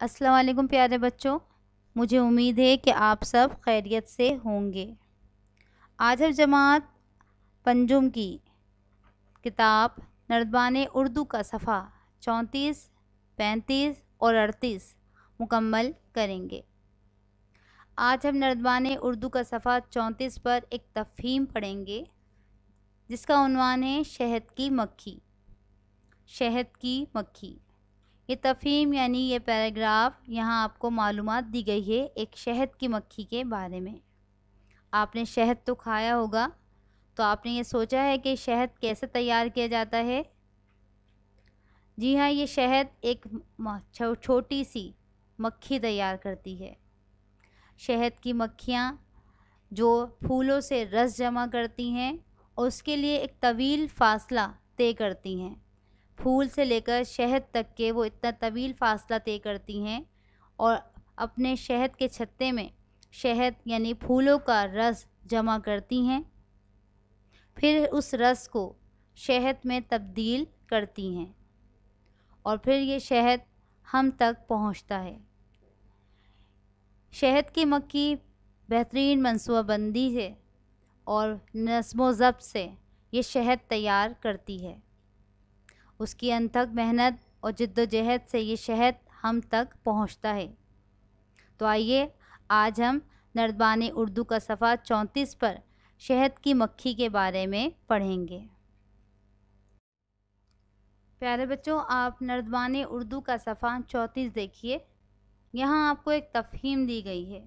अस्सलाम वालेकुम प्यारे बच्चों। मुझे उम्मीद है कि आप सब खैरियत से होंगे। आज हम जमात पंजुम की किताब नर्दबान उर्दू का सफ़ा 34, 35 और 38 मुकम्मल करेंगे। आज हम नर्दबान उर्दू का सफ़ा 34 पर एक तफ़हीम पढ़ेंगे जिसका उन्वान है शहद की मक्खी। शहद की मक्खी, ये तफ़हीम यानी ये पैराग्राफ यहाँ आपको मालूमात दी गई है एक शहद की मक्खी के बारे में। आपने शहद तो खाया होगा, तो आपने ये सोचा है कि शहद कैसे तैयार किया जाता है? जी हाँ, ये शहद एक छोटी सी मक्खी तैयार करती है। शहद की मक्खियाँ जो फूलों से रस जमा करती हैं और उसके लिए एक तवील फासला तय करती हैं। फूल से लेकर शहद तक के वो इतना तवील फासला तय करती हैं और अपने शहद के छत्ते में शहद यानी फूलों का रस जमा करती हैं। फिर उस रस को शहद में तब्दील करती हैं और फिर ये शहद हम तक पहुंचता है। शहद की मक्खी बेहतरीन मनसूबाबंदी है और नज़्म ज़ब्त से ये शहद तैयार करती है। उसकी अनथक मेहनत और जिद्दोजहद से ये शहद हम तक पहुंचता है। तो आइए आज हम नर्दबान उर्दू का सफ़ा 34 पर शहद की मक्खी के बारे में पढ़ेंगे। प्यारे बच्चों, आप नर्दबान उर्दू का सफ़ा 34 देखिए। यहाँ आपको एक तफ़हीम दी गई है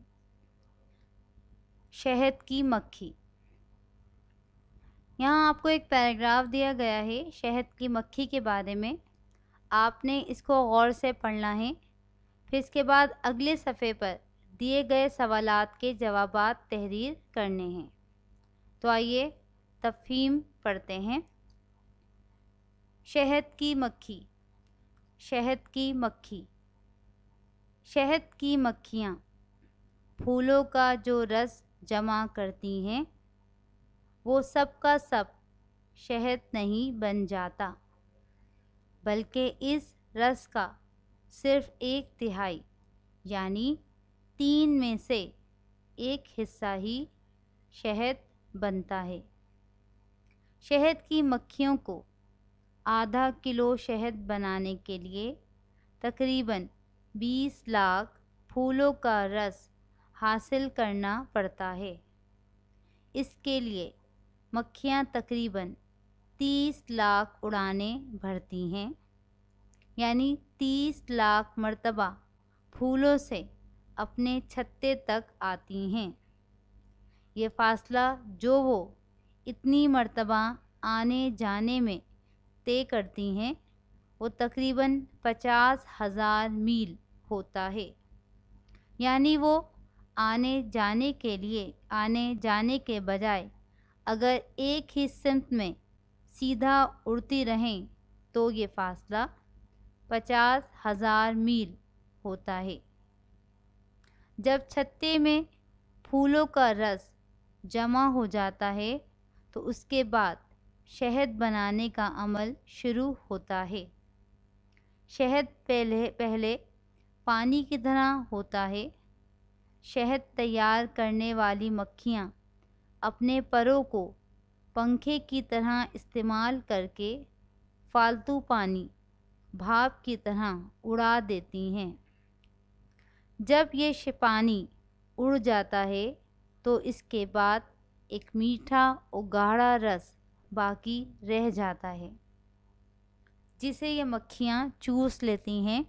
शहद की मक्खी। यहाँ आपको एक पैराग्राफ दिया गया है शहद की मक्खी के बारे में। आपने इसको गौर से पढ़ना है। फिर इसके बाद अगले सफ़े पर दिए गए सवालात के जवाबात तहरीर करने हैं। तो आइए तफ़हीम पढ़ते हैं। शहद की मक्खी। शहद की मक्खी। शहद की मक्खियाँ फूलों का जो रस जमा करती हैं वो सब का सब शहद नहीं बन जाता, बल्कि इस रस का सिर्फ 1/3 यानी 3 में से 1 हिस्सा ही शहद बनता है। शहद की मक्खियों को आधा किलो शहद बनाने के लिए तकरीबन 20 लाख फूलों का रस हासिल करना पड़ता है। इसके लिए मक्खियाँ तकरीबन 30 लाख उड़ानें भरती हैं, यानी 30 लाख मर्तबा फूलों से अपने छत्ते तक आती हैं। ये फ़ासला जो वो इतनी मर्तबा आने जाने में तय करती हैं वो तकरीबन 50,000 मील होता है। यानी वो आने जाने के बजाय अगर एक ही सिमत में सीधा उड़ती रहें तो ये फ़ासला 50,000 मील होता है। जब छत्ते में फूलों का रस जमा हो जाता है तो उसके बाद शहद बनाने का अमल शुरू होता है। शहद पहले पानी की तरह होता है। शहद तैयार करने वाली मक्खियाँ अपने परों को पंखे की तरह इस्तेमाल करके फालतू पानी भाप की तरह उड़ा देती हैं। जब ये पानी उड़ जाता है तो इसके बाद एक मीठा और गाढ़ा रस बाकी रह जाता है जिसे ये मक्खियाँ चूस लेती हैं।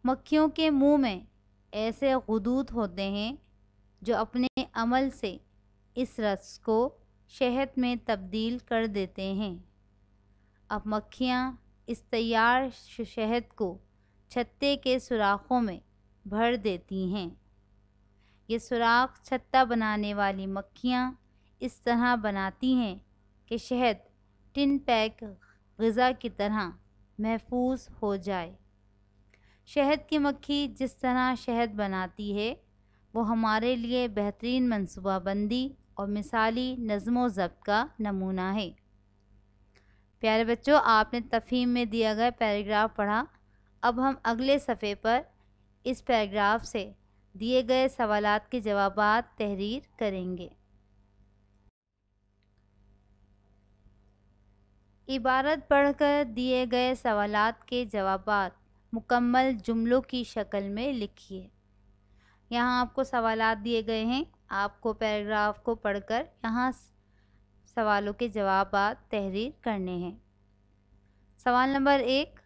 मक्खियों के मुंह में ऐसे गुदूद होते हैं जो अपने अमल से इस रस को शहद में तब्दील कर देते हैं। अब मक्खियाँ इस तैयार शहद को छत्ते के सुराखों में भर देती हैं। ये सुराख छत्ता बनाने वाली मक्खियाँ इस तरह बनाती हैं कि शहद टिन पैक ग़िज़ा की तरह महफूज हो जाए। शहद की मक्खी जिस तरह शहद बनाती है वो हमारे लिए बेहतरीन मनसूबाबंदी और मिसाली नज़्म ज़ब्त का नमूना है। प्यारे बच्चों, आपने तफ़हीम में दिया गया पैराग्राफ पढ़ा। अब हम अगले सफ़े पर इस पैराग्राफ से दिए गए सवालात के जवाबात तहरीर करेंगे। इबारत पढ़कर दिए गए सवालात के जवाबात मुकम्मल जुमलों की शक्ल में लिखिए। यहाँ आपको सवालात दिए गए हैं, आपको पैराग्राफ को पढ़कर यहाँ सवालों के जवाबात तहरीर करने हैं। सवाल नंबर 1,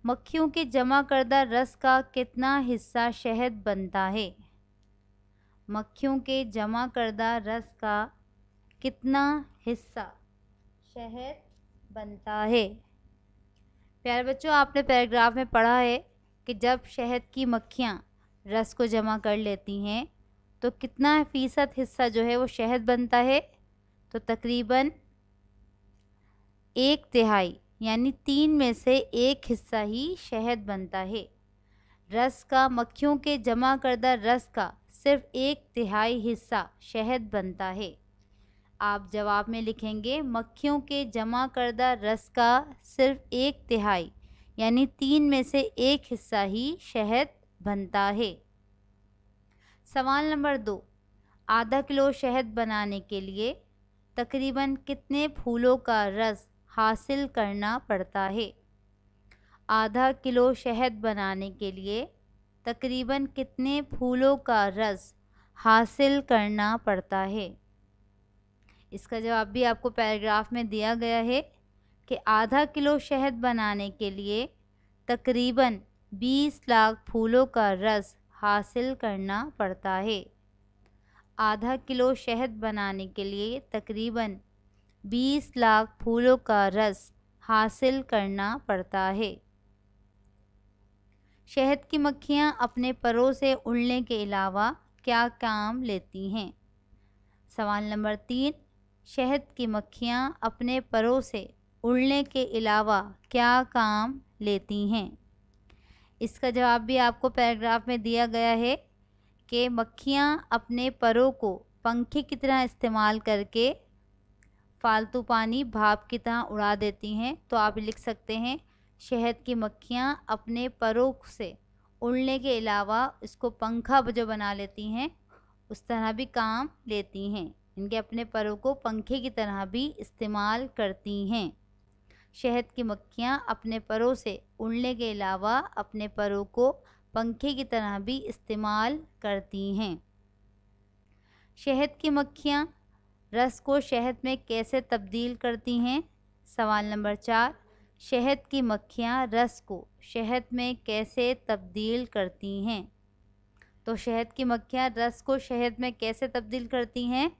मक्खियों के जमा करदा रस का कितना हिस्सा शहद बनता है? मक्खियों के जमा करदा रस का कितना हिस्सा शहद बनता है? प्यारे बच्चों, आपने पैराग्राफ में पढ़ा है कि जब शहद की मक्खियाँ रस को जमा कर लेती हैं तो कितना फ़ीसद हिस्सा जो है वो शहद बनता है? तो तकरीबन 1/3 यानी 3 में से 1 हिस्सा ही शहद बनता है। रस का, मक्खियों के जमा करदा रस का सिर्फ 1/3 हिस्सा शहद बनता है। आप जवाब में लिखेंगे मक्खियों के जमा करदा रस का सिर्फ 1/3 यानी 3 में से 1 हिस्सा ही शहद बनता है। सवाल नंबर 2, आधा किलो शहद बनाने के लिए तकरीबन कितने फूलों का रस हासिल करना पड़ता है? आधा किलो शहद बनाने के लिए तकरीबन कितने फूलों का रस हासिल करना पड़ता है? इसका जवाब भी आपको पैराग्राफ में दिया गया है कि आधा किलो शहद बनाने के लिए तकरीबन 20 लाख फूलों का रस हासिल करना पड़ता है। आधा किलो शहद बनाने के लिए तकरीबन 20 लाख फूलों का रस हासिल करना पड़ता है। शहद की मक्खियाँ अपने परों से उड़ने के अलावा क्या काम लेती हैं? सवाल नंबर 3, शहद की मक्खियाँ अपने परों से उड़ने के अलावा क्या काम लेती हैं? इसका जवाब भी आपको पैराग्राफ में दिया गया है कि मक्खियाँ अपने परों को पंखे की तरह इस्तेमाल करके फालतू पानी भाप की तरह उड़ा देती हैं। तो आप लिख सकते हैं शहद की मक्खियाँ अपने परों से उड़ने के अलावा इसको पंखा जो बना लेती हैं उस तरह भी काम लेती हैं। इनके अपने परों को पंखे की तरह भी इस्तेमाल करती हैं। शहद की मक्खियाँ अपने परों से उड़ने के अलावा अपने परों को पंखे की तरह भी इस्तेमाल करती हैं। शहद की मक्खियाँ रस को शहद में कैसे तब्दील करती हैं? सवाल नंबर 4, शहद की मक्खियाँ रस को शहद में कैसे तब्दील करती हैं? तो शहद की मक्खियाँ रस को शहद में कैसे तब्दील करती हैं?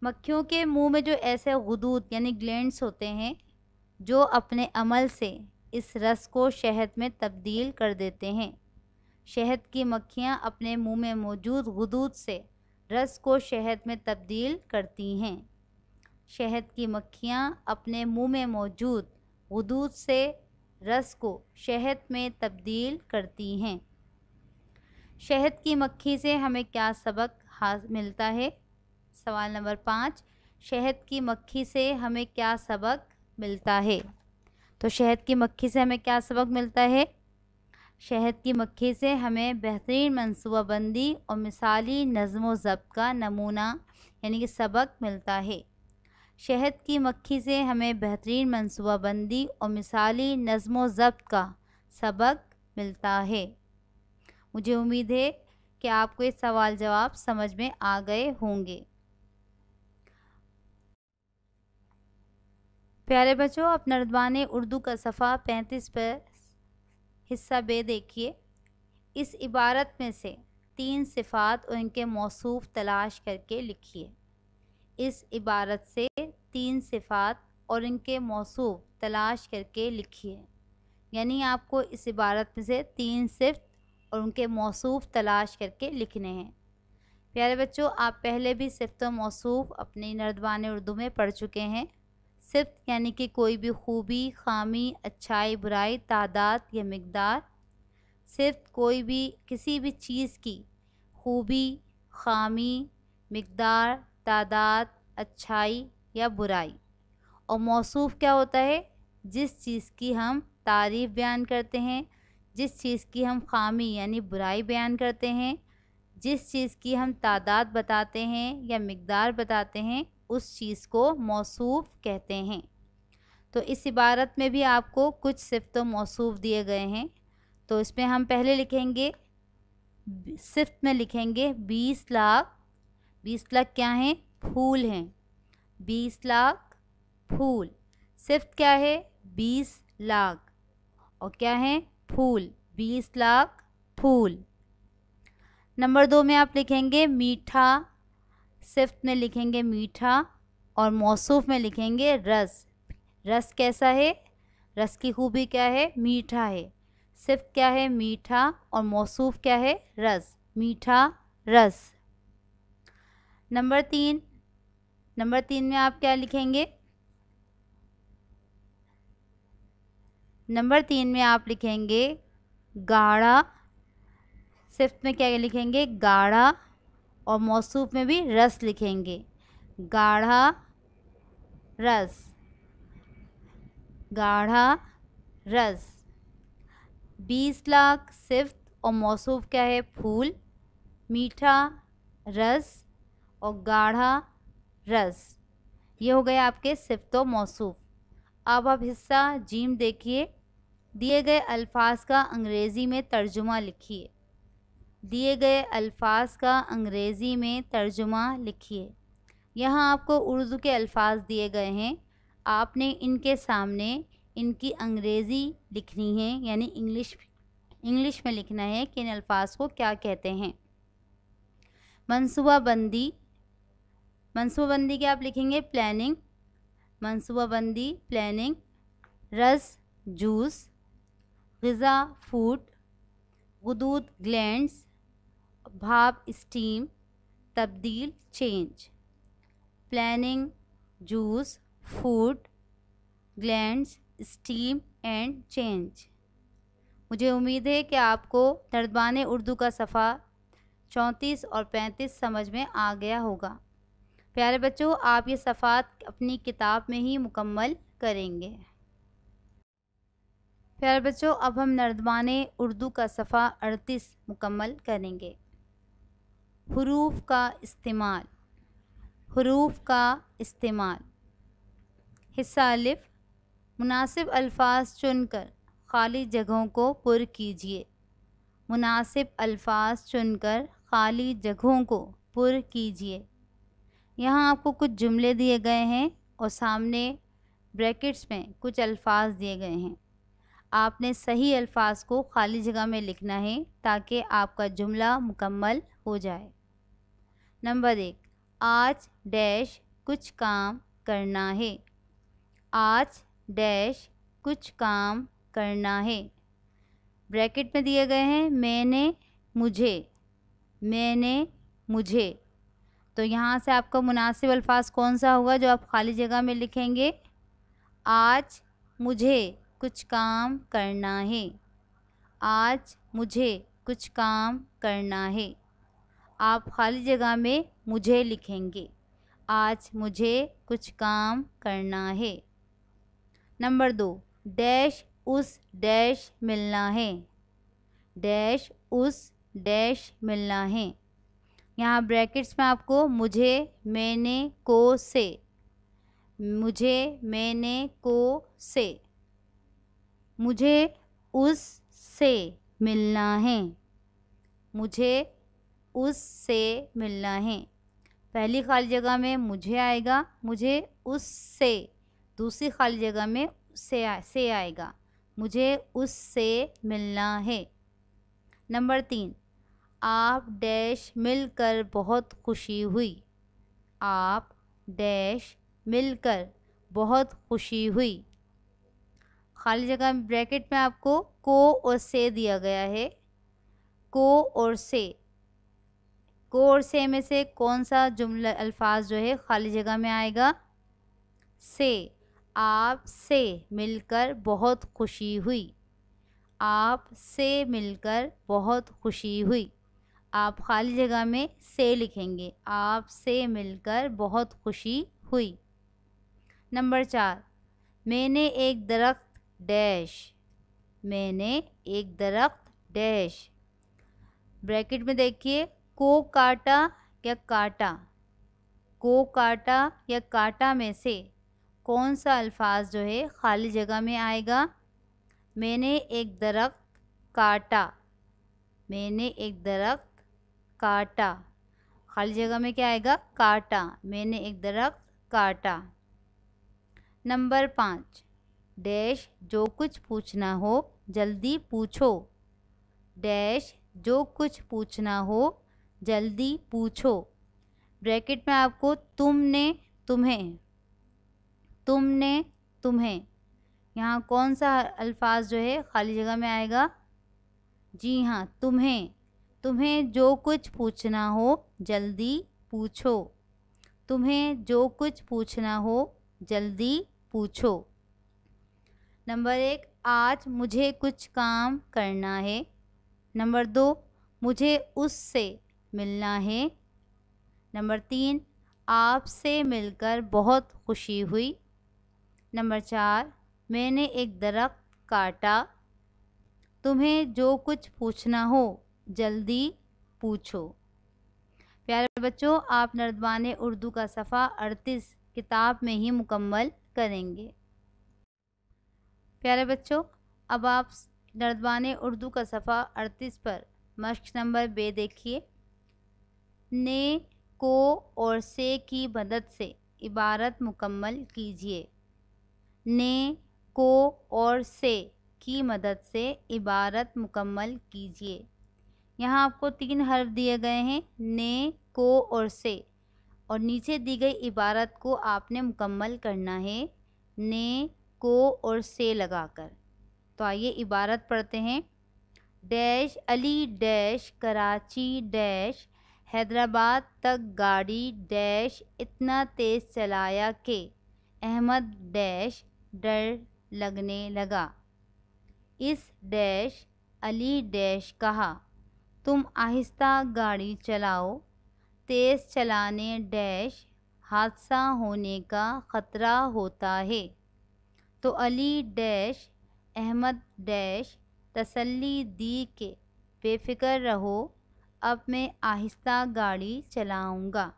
मक्खियों के मुंह में जो ऐसे गुदूद यानी ग्लैंड्स होते हैं जो अपने अमल से इस रस को शहद में तब्दील कर देते हैं। शहद की मक्खियाँ अपने मुंह में मौजूद गुदूद से रस को शहद में तब्दील करती हैं। शहद की मक्खियाँ अपने मुंह में मौजूद गुदूद से रस को शहद में तब्दील करती हैं। शहद की मक्खी से हमें क्या सबक मिलता है? सवाल नंबर 5, शहद की मक्खी से हमें क्या सबक मिलता है? तो शहद की मक्खी से हमें क्या सबक मिलता है? शहद की मक्खी से हमें बेहतरीन मनसूबाबंदी और मिसाली नज़्म व ज़ब्त का नमूना यानी कि सबक मिलता है। शहद की मक्खी से हमें बेहतरीन मनसूबाबंदी और मिसाली नज़्म व ज़ब्त का सबक मिलता है। मुझे उम्मीद है कि आपको ये सवाल जवाब समझ में आ गए होंगे। प्यारे बच्चों, आप नर्दबान उर्दू का सफ़ा 35 पर हिस्सा बे देखिए। इस इबारत में से 3 सिफ़ात और इनके मौसूफ़ तलाश करके लिखिए। इस इबारत से 3 सिफ़ात और इनके मौसूफ़ तलाश करके लिखिए। यानी आपको इस इबारत में से 3 सिफ़त और उनके मौसूफ़ तलाश करके लिखने हैं। प्यारे बच्चों, आप पहले भी सिफ़त और मौसूफ़ अपनी नर्दबान उर्दू में पढ़ चुके हैं। सिफ़त यानी कि कोई भी खूबी, खामी, अच्छाई, बुराई, तादाद या मिक़दार। सिफ़त कोई भी किसी भी चीज़ की खूबी, खामी, मिक़दार, तादाद, अच्छाई या बुराई। और मौसूफ़ क्या होता है? जिस चीज़ की हम तारीफ़ बयान करते हैं, जिस चीज़ की हम खामी यानी बुराई बयान करते हैं, जिस चीज़ की हम तादाद बताते हैं या मिक़दार बताते हैं, उस चीज़ को मौसूफ़ कहते हैं। तो इस इबारत में भी आपको कुछ सिफ़त व मौसूफ़ दिए गए हैं। तो इसमें हम पहले लिखेंगे, सिफ़त में लिखेंगे 20 लाख। 20 लाख क्या हैं? फूल हैं। 20 लाख फूल। सिफ़त क्या है? 20 लाख। और क्या है? फूल। 20 लाख फूल। नंबर 2 में आप लिखेंगे मीठा। सिफ़त में लिखेंगे मीठा और मौसूफ़ में लिखेंगे रस। रस कैसा है? रस की खूबी क्या है? मीठा है। सिफ़त क्या है? मीठा और मौसूफ़ क्या है? रस। मीठा रस। नंबर 3 में आप क्या लिखेंगे? नंबर 3 में आप लिखेंगे गाढ़ा। सिफ़त में क्या लिखेंगे? गाढ़ा और मौसूफ़ में भी रस लिखेंगे। गाढ़ा रस। गाढ़ा रस। 20 लाख सिफ़त और मौसूफ़ क्या है? फूल। मीठा रस और गाढ़ा रस। ये हो गए आपके सिफ़त व मौसूफ़। अब आप हिस्सा जीम देखिए। दिए गए अल्फाज का अंग्रेज़ी में तर्जुमा लिखिए। दिए गए अल्फाज का अंग्रेज़ी में तर्जुमा लिखिए। यहाँ आपको उर्दू के अल्फाज दिए गए हैं। आपने इनके सामने इनकी अंग्रेज़ी लिखनी है, यानी इंग्लिश में लिखना है कि इन अल्फाज को क्या कहते हैं। मनसूबाबंदी। मनसूबाबंदी क्या आप लिखेंगे? प्लानिंग। मनसूबाबंदी प्लानिंग। रस जूस। ग़िज़ा फूड। गुदूद ग्लैंड्स। भाप स्टीम। तब्दील change. Planning, juice, food, glands, steam and change. मुझे उम्मीद है कि आपको दर्दबान उर्दू का सफ़ा 34 और 35 समझ में आ गया होगा। प्यारे बच्चों, आप ये सफ़ात अपनी किताब में ही मुकम्मल करेंगे। प्यारे बच्चों, अब हम दर्दबान उर्दू का सफ़ा 38 मुकम्मल करेंगे। हुरूफ का इस्तेमाल। हुरूफ का इस्तेमाल। हिस्सा अलिफ। मुनासिब अल्फाज चुनकर खाली जगहों को पुर कीजिए। मुनासिब अल्फाज चुनकर खाली जगहों को पुर कीजिए। यहाँ आपको कुछ जुमले दिए गए हैं और सामने ब्रैकेट्स में कुछ अल्फाज दिए गए हैं। आपने सही अल्फाज को खाली जगह में लिखना है ताकि आपका जुमला मुकम्मल हो जाए। नंबर 1, आज डैश कुछ काम करना है। आज डैश कुछ काम करना है। ब्रैकेट में दिए गए हैं मैंने मुझे। मैंने मुझे। तो यहाँ से आपका मुनासिब अल्फाज कौन सा होगा जो आप खाली जगह में लिखेंगे? आज मुझे कुछ काम करना है। आज मुझे कुछ काम करना है। आप खाली जगह में मुझे लिखेंगे। आज मुझे कुछ काम करना है। नंबर 2, डैश उस डैश मिलना है। डैश उस डैश मिलना है। यहाँ ब्रैकेट्स में आपको मुझे, मैंने, को से। मुझे, मैंने, को से। मुझे उस से मिलना है। मुझे उस से मिलना है। पहली खाली जगह में मुझे आएगा, मुझे उस से। दूसरी खाली जगह में से आएगा। मुझे उस से मिलना है। नंबर 3, आप डैश मिलकर बहुत खुशी हुई। आप डैश मिलकर बहुत खुशी हुई। खाली जगह ब्रैकेट में आपको को और से दिया गया है। को और से। को और से में से कौन सा जुमला अल्फाज जो है खाली जगह में आएगा? से। आप से मिलकर बहुत खुशी हुई। आप से मिलकर बहुत खुशी हुई। आप खाली जगह में से लिखेंगे। आप से मिलकर बहुत खुशी हुई। नंबर 4, मैंने एक दरख्त डैश। मैंने एक दरख्त डैश। ब्रैकेट में देखिए, को काटा या काटा, को काटा या काटा में से कौन सा अल्फाज जो है खाली जगह में आएगा? मैंने एक दरख्त काटा, मैंने एक दरख्त काटा, खाली जगह में क्या आएगा? काटा। मैंने एक दरख्त काटा। नंबर 5, डैश जो कुछ पूछना हो जल्दी पूछो। डैश जो कुछ पूछना हो जल्दी पूछो। ब्रैकेट में आपको तुमने, तुम्हें, तुमने, तुम्हें, यहाँ कौन सा अल्फाज जो है खाली जगह में आएगा? जी हाँ, तुम्हें। तुम्हें जो कुछ पूछना हो जल्दी पूछो। तुम्हें जो कुछ पूछना हो जल्दी पूछो। नंबर 1, आज मुझे कुछ काम करना है। नंबर 2, मुझे उससे मिलना है। नंबर 3, आपसे मिलकर बहुत खुशी हुई। नंबर 4, मैंने एक दरख्त काटा। तुम्हें जो कुछ पूछना हो जल्दी पूछो। प्यारे बच्चों, आप नर्दबान उर्दू का सफ़ा 38 किताब में ही मुकम्मल करेंगे। प्यारे बच्चों, अब आप नर्दबान उर्दू का सफ़ा 38 पर मश्क नंबर बे देखिए। ने, को और से की मदद से इबारत मुकम्मल कीजिए। ने, को और से की मदद से इबारत मुकम्मल कीजिए। यहाँ आपको 3 हर्फ दिए गए हैं, ने, को और से, और नीचे दी गई इबारत को आपने मुकम्मल करना है ने, को और से लगाकर। तो आइए इबारत पढ़ते हैं। Dash Ali dash Karachi dash Hyderabad तक गाड़ी डैश इतना तेज़ चलाया कि अहमद डैश डर लगने लगा। इस डैश अली डैश कहा, तुम आहिस्ता गाड़ी चलाओ, तेज़ चलाने डैश हादसा होने का ख़तरा होता है। तो अली डैश अहमद डैश तसल्ली दी कि बेफ़िक्र रहो, अब मैं आहिस्ता गाड़ी चलाऊँगा।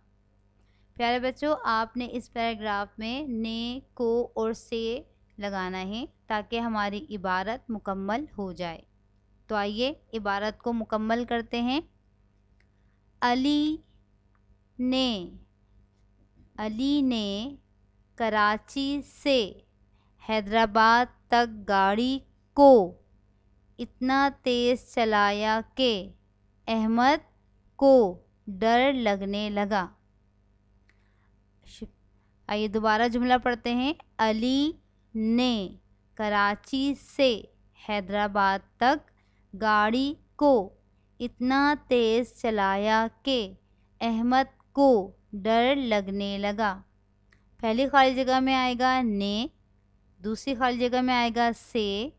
प्यारे बच्चों, आपने इस पैराग्राफ में ने, को और से लगाना है ताकि हमारी इबारत मुकम्मल हो जाए। तो आइए इबारत को मुकम्मल करते हैं। अली ने कराची से हैदराबाद तक गाड़ी को इतना तेज़ चलाया कि अहमद को डर लगने लगा। आइए दोबारा जुमला पढ़ते हैं। अली ने कराची से हैदराबाद तक गाड़ी को इतना तेज़ चलाया कि अहमद को डर लगने लगा। पहली खाली जगह में आएगा ने, दूसरी खाली जगह में आएगा से,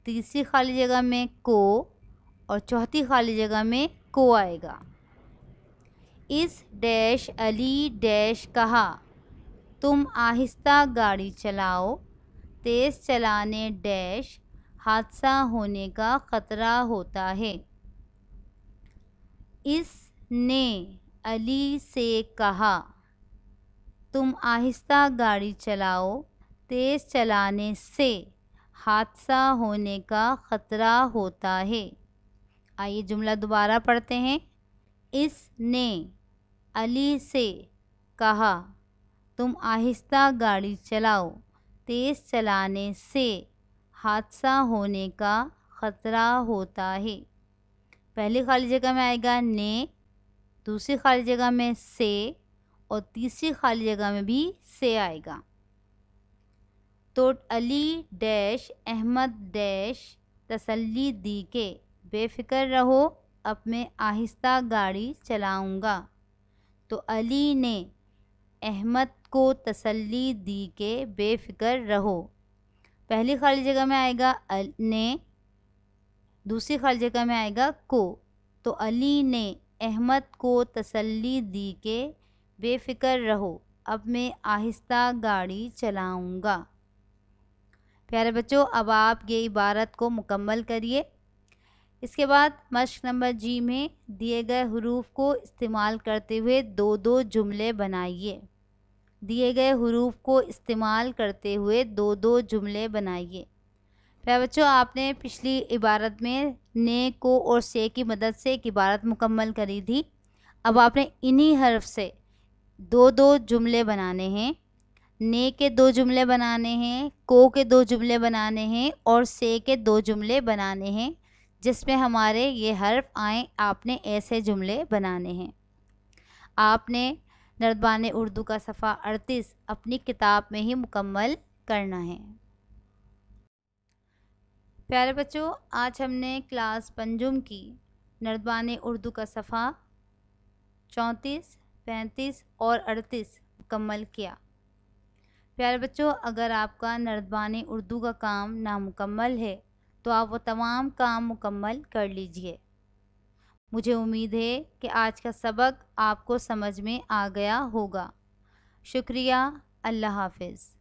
तीसरी खाली जगह में को, और चौथी खाली जगह में को आएगा। इस डैश अली डैश कहा, तुम आहिस्ता गाड़ी चलाओ, तेज़ चलाने डैश हादसा होने का ख़तरा होता है। इसने अली से कहा, तुम आहिस्ता गाड़ी चलाओ, तेज़ चलाने से हादसा होने का ख़तरा होता है। आइए जुमला दोबारा पढ़ते हैं। इसने अली से कहा, तुम आहिस्ता गाड़ी चलाओ, तेज़ चलाने से हादसा होने का ख़तरा होता है। पहली खाली जगह में आएगा ने, दूसरी खाली जगह में से, और तीसरी खाली जगह में भी से आएगा। तो अली डैश अहमद डैश तसल्ली दी के बेफ़िक्र रहो, अब मैं आहिस्ता गाड़ी चलाऊँगा। तो अली ने अहमद को तसल्ली दी के बेफ़िक्र रहो। पहली खाली जगह में आएगा ने, दूसरी खाली जगह में आएगा को। तो अली ने अहमद को तसल्ली दी के बेफ़िक्र रहो, अब मैं आहिस्ता गाड़ी चलाऊँगा। प्यारे बच्चों, अब आप ये इबारत को मुकम्मल करिए। इसके बाद मश्क नंबर जी में दिए गए हुरूफ को इस्तेमाल करते हुए दो दो जुमले बनाइए। दिए गए हुरूफ को इस्तेमाल करते हुए दो दो जुमले बनाइए। प्यारे बच्चों, आपने पिछली इबारत में ने को और से की मदद से एक इबारत मुकम्मल करी थी। अब आपने इन्हीं हर्फ से दो दो जुमले बनाने हैं। ने के दो जुमले बनाने हैं, को के दो जुमले बनाने हैं और से के दो जुमले बनाने हैं, जिसमें हमारे ये हर्फ आए। आपने ऐसे जुमले बनाने हैं। आपने नर्दबान उर्दू का सफ़ा 38 अपनी किताब में ही मुकम्मल करना है। प्यारे बच्चों, आज हमने क्लास पंजुम की नर्दबान उर्दू का सफ़ा 34, 35 और 38 मुकम्मल किया। प्यारे बच्चों, अगर आपका नर्दबान उर्दू का काम नामुकम्मल है तो आप वो तमाम काम मुकम्मल कर लीजिए। मुझे उम्मीद है कि आज का सबक आपको समझ में आ गया होगा। शुक्रिया। अल्लाह हाफ़िज़।